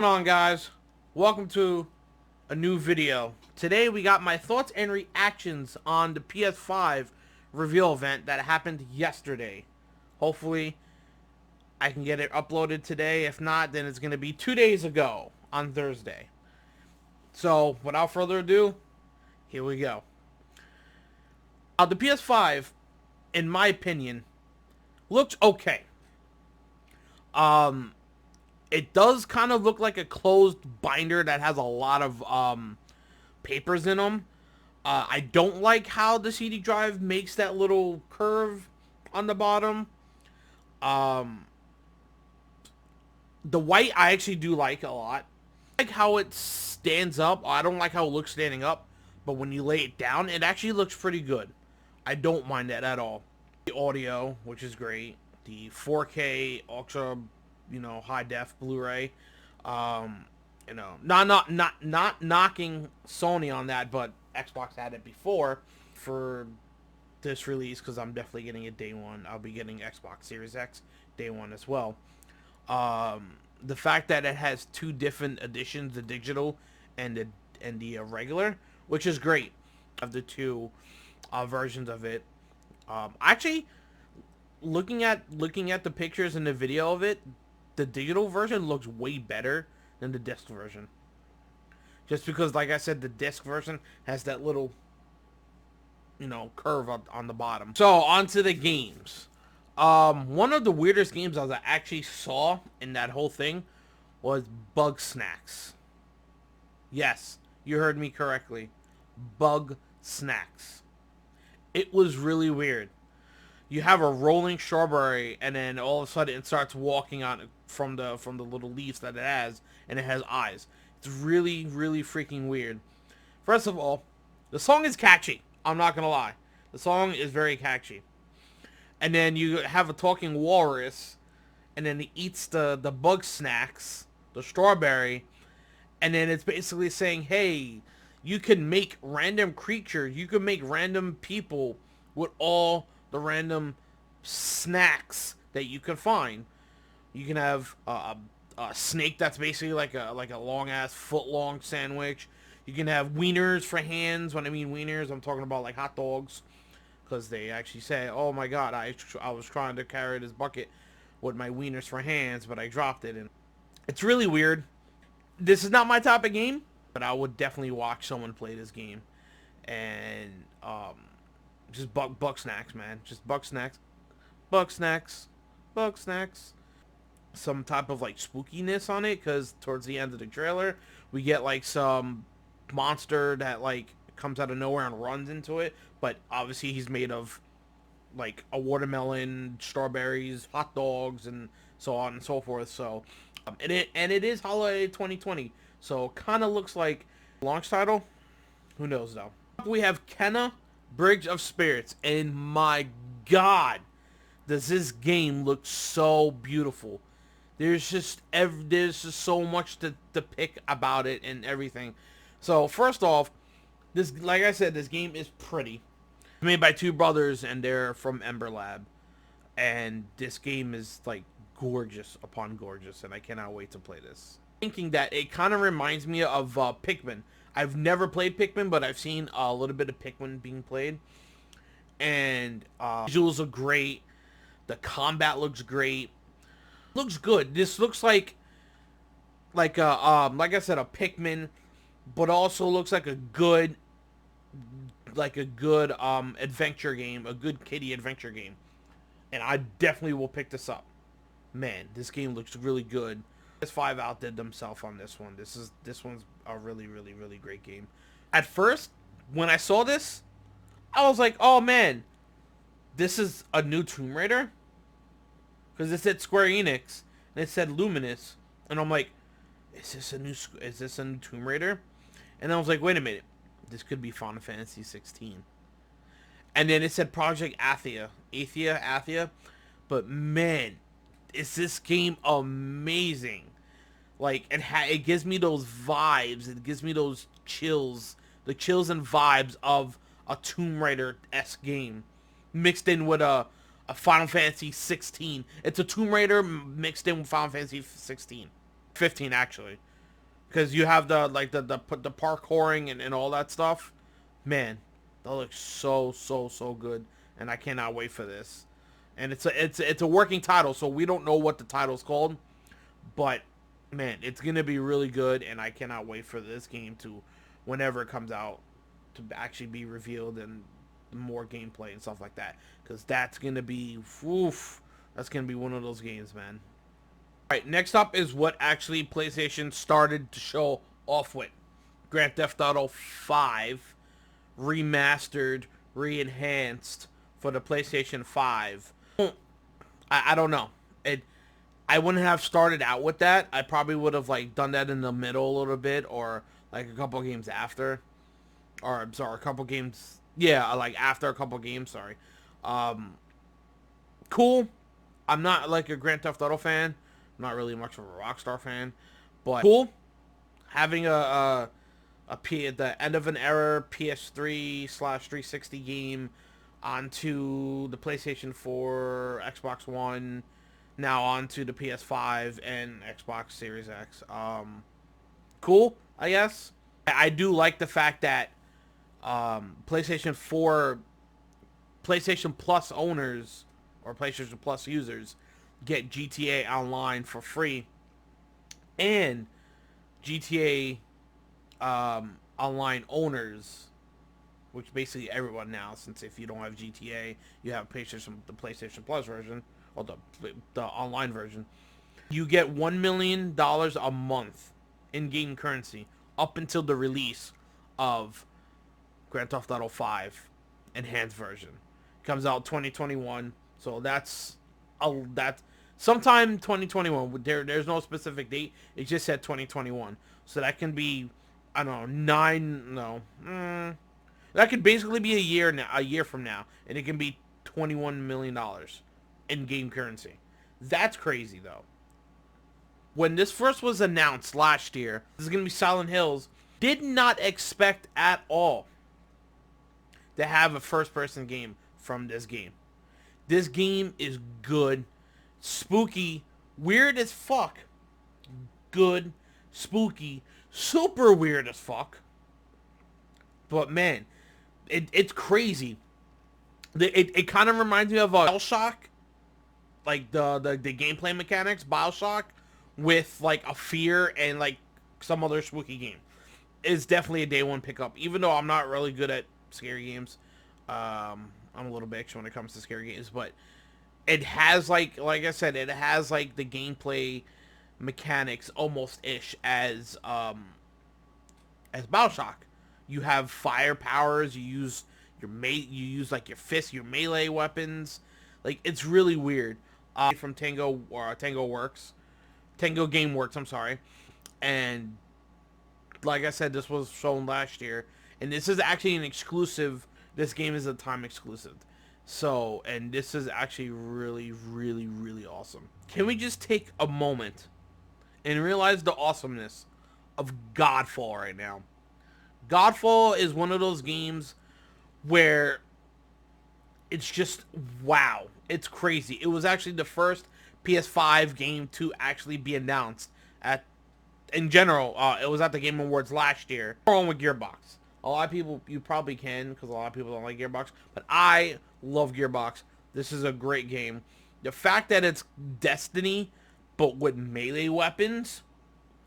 What's going on, guys? Welcome to a new video. Today we got my thoughts and reactions on the PS5 reveal event that happened yesterday. Hopefully I can get it uploaded today. If not, then it's going to be 2 days ago on Thursday. So without further ado, here we go. The PS5, in my opinion, looks okay. It does kind of look like a closed binder that has a lot of papers in them. I don't like how the CD drive makes that little curve on the bottom. The white I actually do like a lot. I like how it stands up. I don't like how it looks standing up, but when you lay it down, it actually looks pretty good. I don't mind that at all. The audio, which is great. The 4K ultra, high def Blu-ray. Not knocking Sony on that, but Xbox had it before for this release because I'm definitely getting it day one. I'll be getting Xbox Series X day one as well. The fact that it has two different editions, the digital and the regular, which is great, of the two versions of it. Actually, looking at the pictures and the video of it, the digital version looks way better than the disc version. Just because, like I said, the disc version has that little, curve on the bottom. So, on to the games. One of the weirdest games I actually saw in that whole thing was Bug Snacks. Yes, you heard me correctly. Bug Snacks. It was really weird. You have a rolling strawberry, and then all of a sudden it starts walking on from the little leaves that it has, and it has eyes. It's really, really freaking weird. First of all, the song is catchy. I'm not gonna lie. The song is very catchy. And then you have a talking walrus, and then he eats the bug snacks, the strawberry, and then it's basically saying, hey, you can make random creatures, you can make random people with all the random snacks that you can find. You can have a snake that's basically like a long ass foot long sandwich. You can have wieners for hands. When I mean wieners, I'm talking about like hot dogs, because they actually say, "Oh my God, I was trying to carry this bucket with my wieners for hands, but I dropped it." And it's really weird. This is not my type of game, but I would definitely watch someone play this game. And just bug snacks, man. Just bug snacks, bug snacks, bug snacks. Some type of like spookiness on it, because towards the end of the trailer, we get like some monster that like comes out of nowhere and runs into it. But obviously he's made of like a watermelon, strawberries, hot dogs, and so on and so forth. So, and it is holiday 2020, so kind of looks like launch title. Who knows though? We have Kenna Bridge of Spirits, and my God, does this game look so beautiful. There's just so much to pick about it and everything. So first off, this, like I said, this game is pretty. It's made by two brothers, and they're from Ember Lab, and this game is like gorgeous upon gorgeous, and I cannot wait to play this. Thinking that it kind of reminds me of Pikmin. I've never played Pikmin, but I've seen a little bit of Pikmin being played, and visuals are great. The combat looks great. Looks good. This looks like a like I said, a Pikmin, but also looks like a good adventure game, a good kiddie adventure game. And I definitely will pick this up. Man, this game looks really good. PS5 outdid themselves on this one. This one's a really, really, really great game. At first, when I saw this, I was like, oh man, this is a new Tomb Raider? Because it said Square Enix and it said Luminous, and I'm like, is this a new Tomb Raider? And I was like, wait a minute, this could be Final Fantasy 16. And then it said Project Athia, but man, is this game amazing? Like it gives me those vibes, it gives me those chills, the chills and vibes of a Tomb Raider-esque game, mixed in with a Final Fantasy 16. It's a Tomb Raider mixed in with Final Fantasy 16. 15, actually. because you have the like the parkouring and all that stuff. Man, that looks so good, and I cannot wait for this. And it's a working title, so we don't know what the title's called, but man, it's gonna be really good, and I cannot wait for this game to, whenever it comes out, to actually be revealed and more gameplay and stuff like that, because that's gonna be, oof, that's gonna be one of those games, man. All right, next up is what actually PlayStation started to show off with: Grand Theft Auto 5 remastered, re-enhanced for the PlayStation 5. I don't know. I wouldn't have started out with that. I probably would have like done that in the middle a little bit, or like a couple games after, or I'm sorry, a couple games. Yeah, like after a couple games. Sorry. Cool. I'm not like a Grand Theft Auto fan. I'm not really much of a Rockstar fan, but cool. Having at the end of an era PS3/360 game onto the PlayStation 4, Xbox One, now onto the PS5 and Xbox Series X. Cool, I guess. I do like the fact that PlayStation 4, PlayStation Plus owners or PlayStation Plus users get GTA Online for free, and GTA Online owners, which basically everyone now, since if you don't have GTA, you have the PlayStation Plus version, or the online version, you get $1 million a month in-game currency up until the release of Grand Theft Auto 5 enhanced version. Comes out 2021, so that's sometime 2021. There's no specific date. It just said 2021, so that can be, I don't know, that could basically be a year from now, and it can be $21 million in game currency. That's crazy, though. When this first was announced last year, this is going to be Silent Hills, did not expect at all to have a first-person game from this game. This game is good, spooky, weird as fuck, good, spooky, super weird as fuck. But man, it's crazy. It kind of reminds me of BioShock, like the gameplay mechanics, BioShock, with like a fear and like some other spooky game. It's definitely a day one pickup, even though I'm not really good at scary games. I'm a little bitch when it comes to scary games, but it has like I said, it has like the gameplay mechanics almost ish as BioShock. You have fire powers. You use you use like your fists, your melee weapons. Like, it's really weird. From Tango Works, Tango Game Works. I'm sorry, and like I said, this was shown last year, and this is actually an exclusive. This game is a time exclusive. So, and this is actually really, really, really awesome. Can we just take a moment and realize the awesomeness of Godfall right now? Godfall is one of those games where it's just, wow. It's crazy. It was actually the first PS5 game to actually be announced in general. It was at the Game Awards last year. On with Gearbox. A lot of people, you probably can, because a lot of people don't like Gearbox, but I love Gearbox. This is a great game. The fact that it's Destiny, but with melee weapons,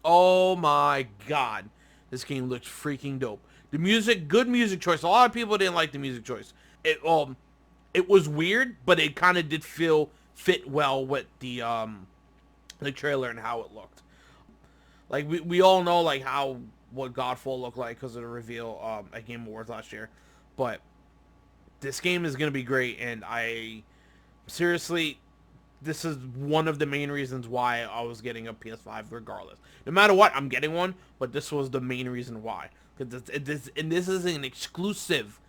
oh my god. This game looks freaking dope. The music, good music choice. A lot of people didn't like the music choice. It was weird, but it kind of did fit well with the trailer and how it looked. Like, we all know like what Godfall looked like because of the reveal at Game Awards last year, but this game is gonna be great, and seriously, this is one of the main reasons why I was getting a PS5 regardless. No matter what, I'm getting one, but this was the main reason why. Because this is an exclusive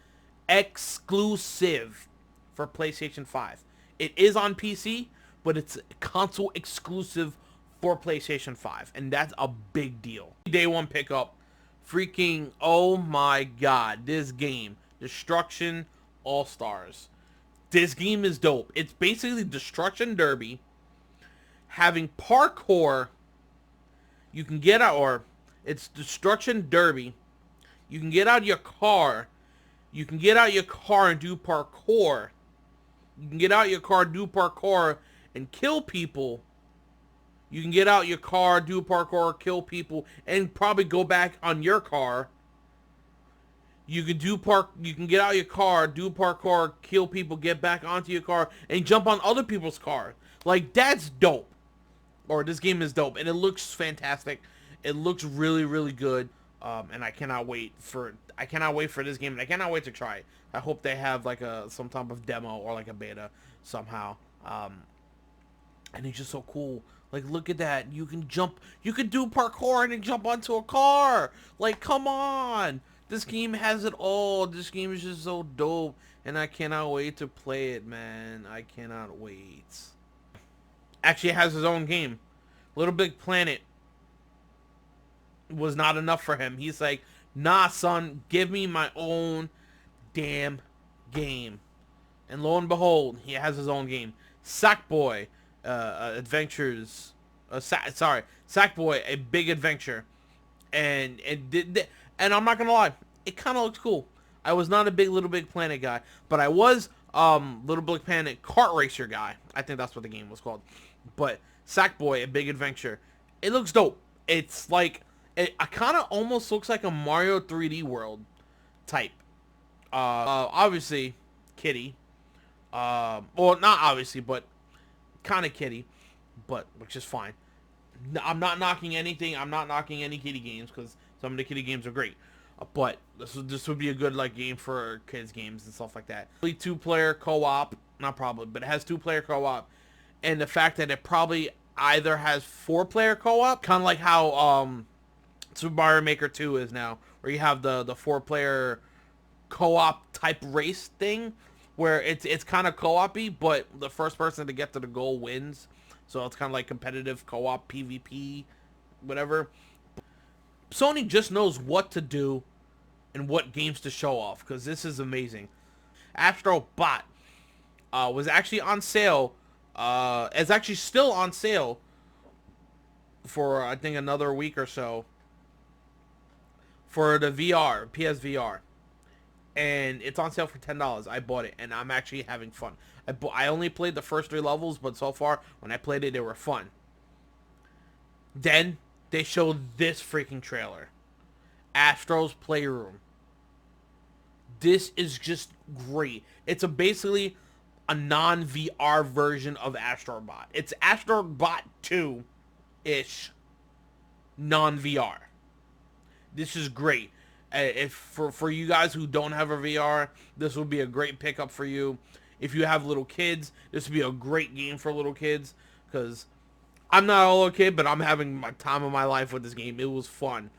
for PlayStation 5. It is on PC, but it's console exclusive for PlayStation 5, and that's a big deal. Day one pickup, freaking, oh my god, this game, Destruction AllStars. This game is dope. It's basically Destruction Derby, having parkour. You can get out, or It's Destruction Derby. You can get out your car. You can get out your car and do parkour. You can get out your car, do parkour, and kill people. You can get out your car, do parkour, kill people, and probably go back on your car. You can get out your car, do parkour, kill people, get back onto your car, and jump on other people's car. Like, that's dope. Or this game is dope, and it looks fantastic. It looks really, really good. And I cannot wait for this game, and I cannot wait to try it. I hope they have like some type of demo or like a beta somehow. And it's just so cool. Like, look at that. You can do parkour and then jump onto a car. Like, come on. This game has it all. This game is just so dope, and I cannot wait to play it, man. I cannot wait. Actually, it has his own game. Little Big Planet was not enough for him. He's like, nah, son, give me my own damn game. And lo and behold, he has his own game. Sackboy Adventures. Sackboy, A Big Adventure. And I'm not gonna lie, it kind of looks cool. I was not a big Little Big Planet guy, but I was Little Big Planet kart racer guy. I think that's what the game was called. But Sackboy, A Big Adventure, it looks dope. It's like, it kind of almost looks like a Mario 3D World type. Obviously, kitty. Well, not obviously, but kind of kitty, but which is fine. I'm not knocking anything. I'm not knocking any kitty games because some of the kitty games are great. But this would be a good like game for kids games and stuff like that. 2-player co-op, not probably, but it has 2-player co-op, and the fact that it probably either has 4-player co-op, kind of like how Super Mario Maker 2 is now, where you have the 4-player co-op type race thing, where it's kind of co-op-y, but the first person to get to the goal wins. So it's kind of like competitive co-op PvP, whatever. Sony just knows what to do and what games to show off, because this is amazing. Astro Bot was actually on sale. It's actually still on sale for, I think, another week or so for the VR, PSVR. And it's on sale for $10. I bought it, and I'm actually having fun. I only played the first 3 levels, but so far, when I played it, they were fun. Then, they showed this freaking trailer. Astros Playroom. This is just great. It's basically a non-VR version of Astrobot. It's Astrobot 2-ish non-VR. This is great. If for you guys who don't have a VR, this will be a great pickup for you. If you have little kids, this would be a great game for little kids, because I'm not a little kid, but I'm having my time of my life with this game. It was fun.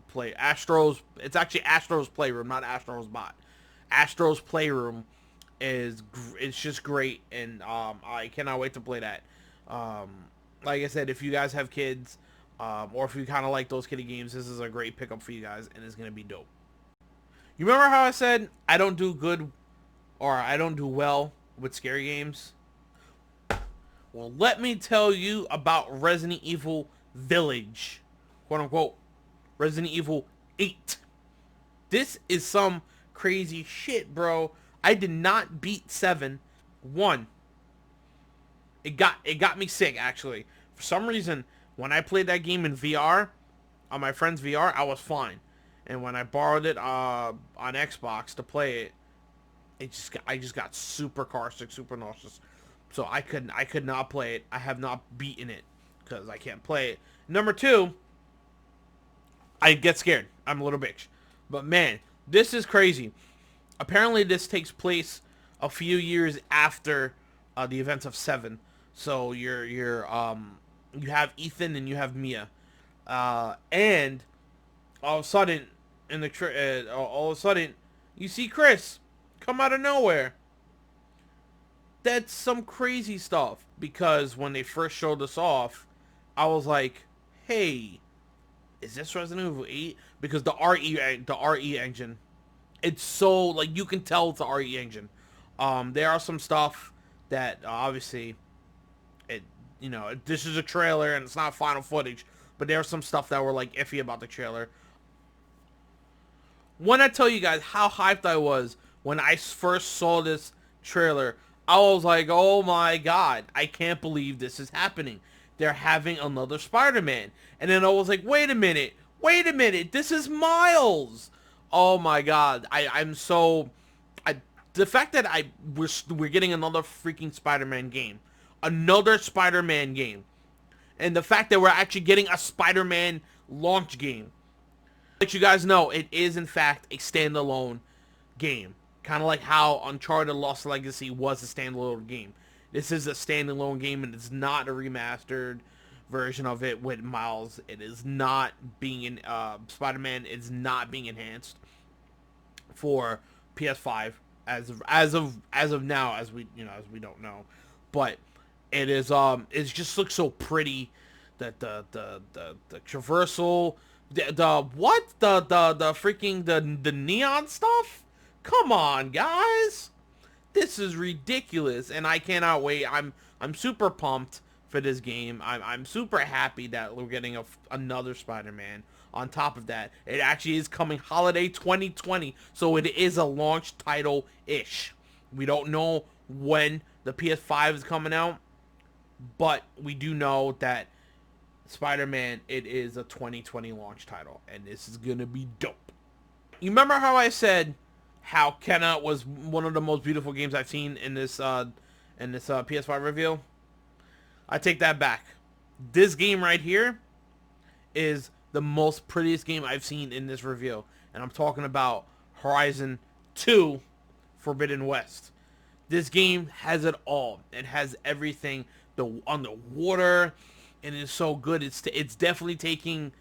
Play Astros. It's actually Astros Playroom, not Astros Bot. Astros Playroom it's just great, and I cannot wait to play that. Like I said, if you guys have kids, or if you kind of like those kiddie games, this is a great pickup for you guys, and it's gonna be dope. You remember how I said I don't do good, or I don't do well with scary games? Well, let me tell you about Resident Evil Village, quote unquote, Resident Evil 8. This is some crazy shit, bro. I did not beat 7. 1. It got me sick, actually. For some reason, when I played that game in VR, on my friend's VR, I was fine. And when I borrowed it on Xbox to play it, I just got super caustic, super nauseous. So I could not play it. I have not beaten it because I can't play it. Number 2, I get scared. I'm a little bitch. But man, this is crazy. Apparently this takes place a few years after the events of 7. So you have Ethan and you have Mia, and all of a sudden you see Chris come out of nowhere. That's some crazy stuff, because when they first showed us off, I was like, hey, is this Resident Evil 8? Because the RE engine, it's so, like, you can tell it's the RE engine. There are some stuff that obviously, this is a trailer and it's not final footage, but there was some stuff that were like iffy about the trailer. When I tell you guys how hyped I was when I first saw this trailer, I was like, oh my god, I can't believe this is happening. They're having another Spider-Man. And then I was like, wait a minute, this is Miles. Oh my god, I'm so... the fact that we're getting another freaking Spider-Man game. Another Spider-Man game. And the fact that we're actually getting a Spider-Man launch game. Let you guys know, it is in fact a standalone game. Kind of like how Uncharted Lost Legacy was a standalone game. This is a standalone game, and it's not a remastered version of it with Miles. It is not being in Spider-Man is not being enhanced for PS5 as of now, as we don't know. But it is it just looks so pretty. That the traversal, the neon stuff. Come on, guys, this is ridiculous, and I cannot wait. I'm super pumped for this game. I'm super happy that we're getting another Spider-Man. On top of that, it actually is coming holiday 2020, so it is a launch title-ish. We don't know when the PS5 is coming out, but we do know that Spider-Man, it is a 2020 launch title, and this is gonna be dope. You remember how I said how Kenna was one of the most beautiful games I've seen in this PS5 review? I take that back. This game right here is the most prettiest game I've seen in this review, and I'm talking about Horizon 2 Forbidden West. This game has it all. It has everything. The underwater, and it's so good. It's definitely taking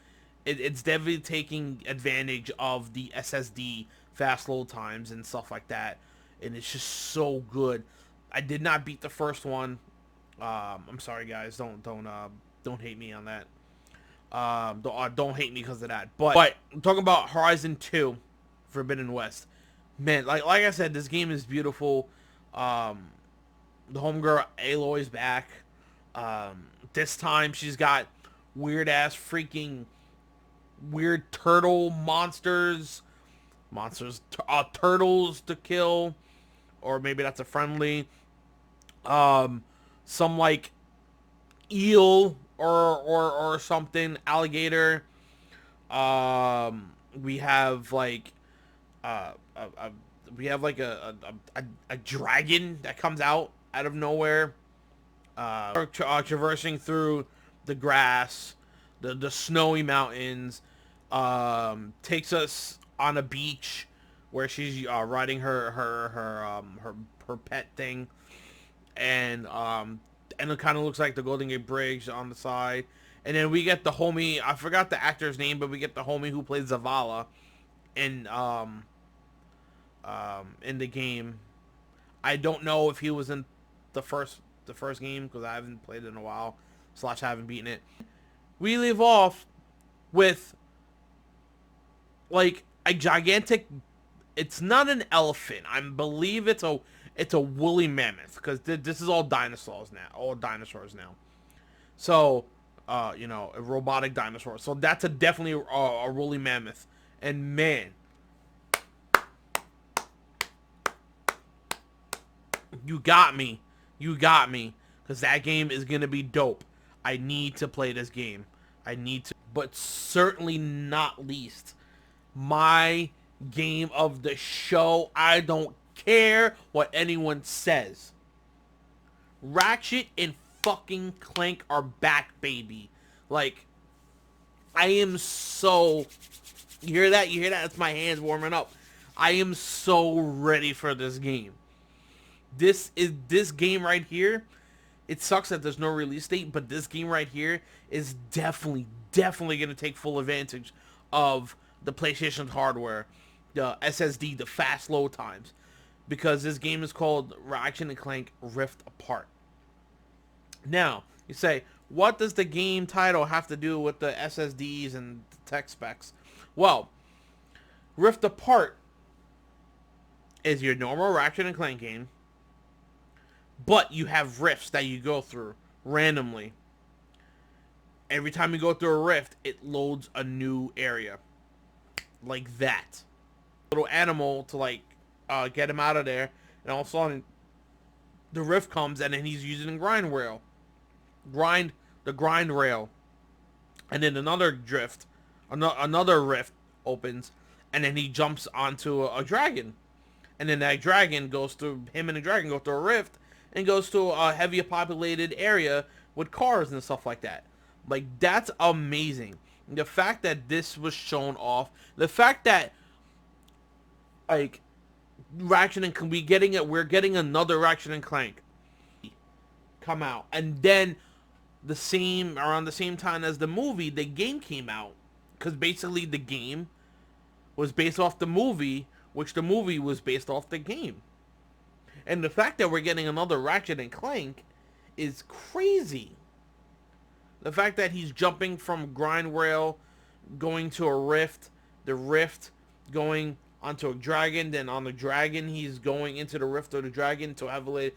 advantage of the SSD fast load times and stuff like that, and it's just so good. I did not beat the first one. I'm sorry, guys. Don't hate me on that. Don't hate me because of that. But I'm talking about Horizon 2 Forbidden West. Man, like I said, this game is beautiful. The homegirl Aloy's back. This time she's got weird turtle turtles to kill, or maybe that's a friendly. Some like eel or something, alligator. We have like a dragon that comes out of nowhere. Traversing through the grass, the snowy mountains, takes us on a beach where she's riding her pet thing, and it kind of looks like the Golden Gate Bridge on the side. And then we get the homie, I forgot the actor's name, but we get the homie who plays Zavala in the game. I don't know if he was in the first game because I haven't played it in a while, / haven't beaten it. We leave off with like a gigantic, it's not an elephant, I believe it's a woolly mammoth, because this is all dinosaurs now. So a robotic dinosaur. So that's definitely a woolly mammoth. And man, you got me, because that game is gonna be dope. I need to play this game. But certainly not least, my game of the show. I don't care what anyone says. Ratchet and fucking Clank are back, baby. Like, I am so... You hear that? That's my hands warming up. I am so ready for this game. This game right here, it sucks that there's no release date, but this game right here is definitely going to take full advantage of the PlayStation's hardware, the SSD, the fast load times, because this game is called Ratchet and Clank Rift Apart. Now, you say, what does the game title have to do with the SSDs and the tech specs? Well, Rift Apart is your normal Ratchet and Clank game, but you have rifts that you go through randomly. Every time you go through a rift, it loads a new area. Like that. Little animal to like get him out of there, and all of a sudden the rift comes, and then he's using the grind rail. The grind rail. And then another rift opens, and then he jumps onto a dragon. And then that dragon goes through, him and the dragon go through a rift, and goes to a heavily populated area with cars and stuff like that. Like, that's amazing. The fact that this was shown off, the fact that, like, Ratchet and we're getting another Ratchet and Clank come out, and then around the same time as the movie, the game came out, because basically the game was based off the movie, which the movie was based off the game. And the fact that we're getting another Ratchet and Clank is crazy. The fact that he's jumping from grind rail, going to a rift, the rift going onto a dragon, then on the dragon he's going into the rift of the dragon to a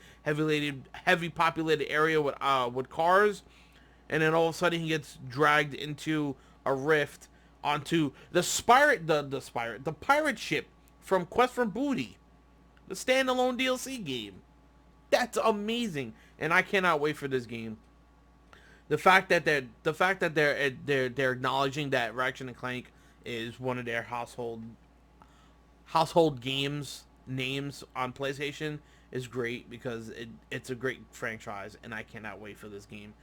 heavy populated area with cars, and then all of a sudden he gets dragged into a rift onto the pirate ship from Quest for Booty, the standalone DLC game. That's amazing, and I cannot wait for this game. The fact that they're acknowledging that Ratchet and Clank is one of their household games names on PlayStation is great, because it's a great franchise, and I cannot wait for this game,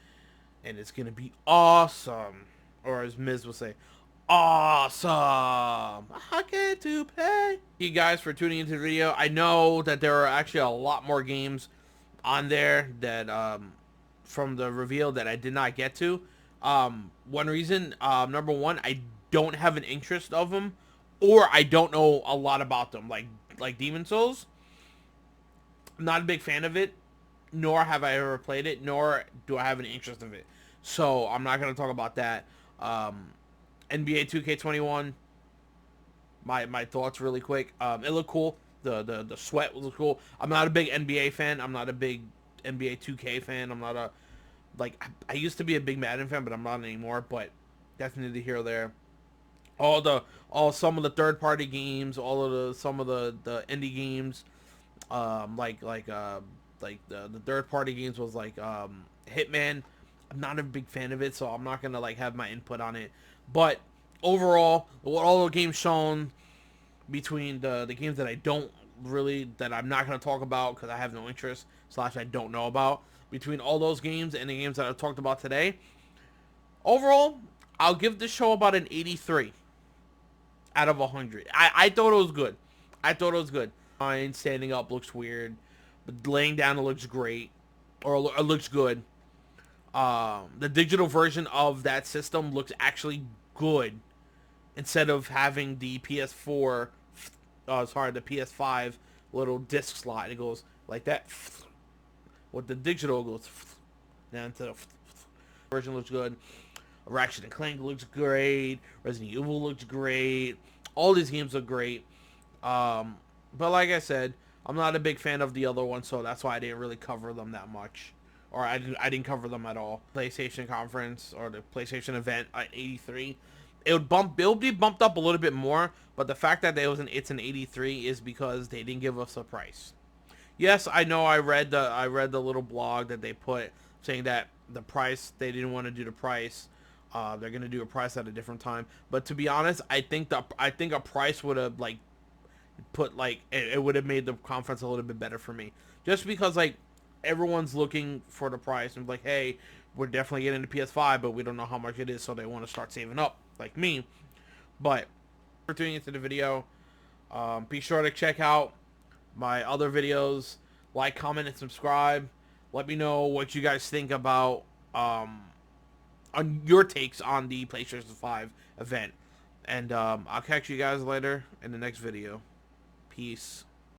and it's gonna be awesome, or as Miz will say, awesome. I get to play. Thank you guys for tuning into the video. I know that there are actually a lot more games on there that from the reveal that I did not get to. One reason, number one, I don't have an interest of them, or I don't know a lot about them. Like Demon Souls, I'm not a big fan of it, nor have I ever played it, nor do I have an interest of it. So I'm not gonna talk about that. NBA 2K21. My thoughts really quick. It looked cool. The sweat was cool. I'm not a big NBA fan. I'm not a big NBA 2K fan. I'm not I used to be a big Madden fan, but I'm not anymore. But definitely here or there. Some of the third party games, some of the indie games, like the third party games was like Hitman. I'm not a big fan of it, so I'm not gonna like have my input on it. But overall, all the games shown between the games that I'm not gonna talk about because I have no interest / I don't know about, between all those games and the games that I've talked about today, overall, I'll give this show about an 83 out of 100. I thought it was good. Fine, standing up looks weird, but laying down it looks great, or it looks good. The digital version of that system looks actually good, instead of having the PS4, the PS5 little disc slot. It goes like that. With the digital, it goes down to the version. Looks good. Ratchet and Clank looks great. Resident Evil looks great. All these games look great. But like I said, I'm not a big fan of the other one, so that's why I didn't really cover them that much. Or I didn't cover them at all. PlayStation conference or the PlayStation event at 83. It'll be bumped up a little bit more, but the fact that it's an 83 is because they didn't give us a price. Yes, I know I read the little blog that they put saying that the price, they didn't want to do the price. They're gonna do a price at a different time. But to be honest, I think a price would have it would have made the conference a little bit better for me. Just because everyone's looking for the price and like, hey, we're definitely getting the PS5, but we don't know how much it is, so they want to start saving up, like me. But for tuning into the video, be sure to check out my other videos, like, comment, and subscribe. Let me know what you guys think about on your takes on the PlayStation 5 event, and I'll catch you guys later in the next video. Peace.